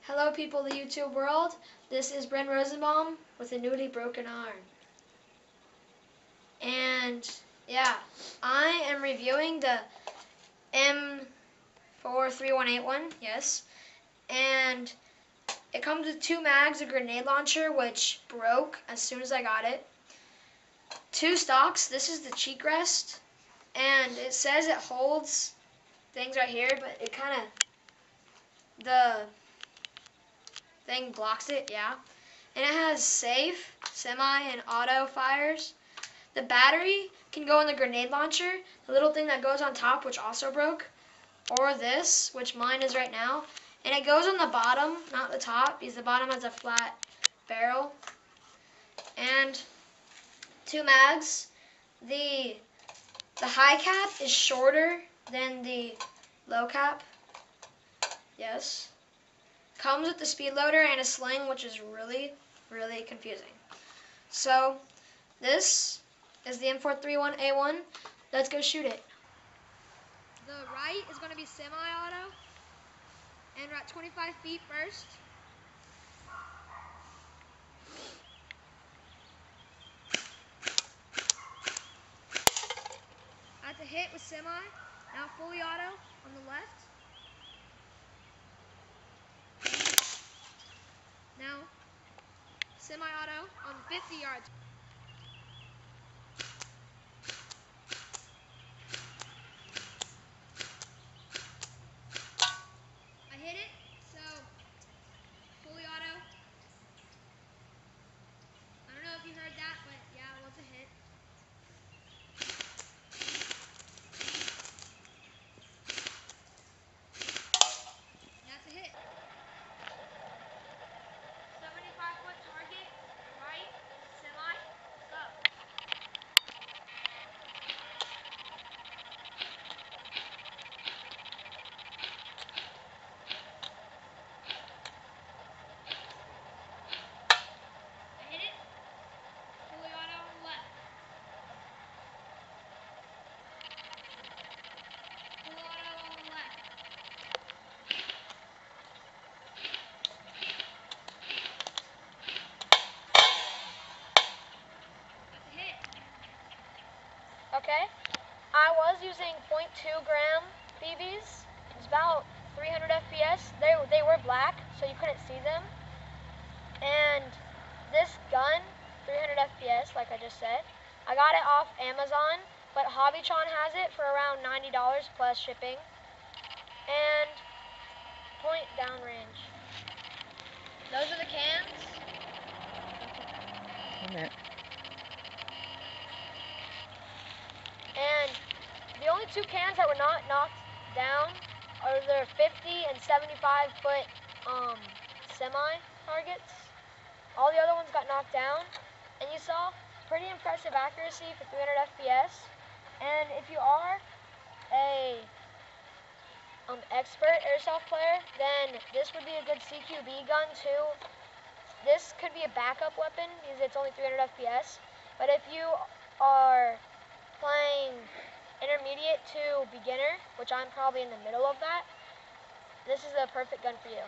Hello people of the YouTube world, this is Brent Rosenbaum with a newly broken arm. And yeah, I am reviewing the m43181, yes. And it comes with 2 mags, a grenade launcher, which broke as soon as I got it. 2 stocks, this is the cheek rest. And it says it holds things right here, but it kind of, the thing blocks it, yeah. And it has safe, semi, and auto fires. The battery can go in the grenade launcher, the little thing that goes on top, which also broke, or this, which mine is right now. And it goes on the bottom, not the top, because the bottom has a flat barrel. And 2 mags. The high cap is shorter than the low cap. Yes. Comes with the speed loader and a sling, which is really, really confusing. So, this is the m43181. Let's go shoot it. The right is going to be semi-auto, and we're at 25 feet first. That's a hit with semi. Now fully auto on the left. Now semi-auto on 50 yards. I hit it, so fully auto. I don't know if you heard that, but yeah, it was a hit. That's a hit. 75-foot target, right, semi, go. I hit it, fully auto on the left. Full auto on the left. That's a hit. Okay, I was using 0.2 gram BBs. It's about 300 FPS. They were black, so you couldn't see them. And this gun, 300 FPS, like I just said, I got it off Amazon, but Hobbytron has it for around $90 plus shipping. And point downrange. Those are the cans. And the only 2 cans that were not knocked down are the 50 and 75 foot semi targets. All the other ones got knocked down, and you saw pretty impressive accuracy for 300 FPS. And if you are a expert airsoft player, then this would be a good CQB gun too. This could be a backup weapon because it's only 300 FPS. But if you are playing intermediate to beginner, which I'm probably in the middle of that, this is a perfect gun for you.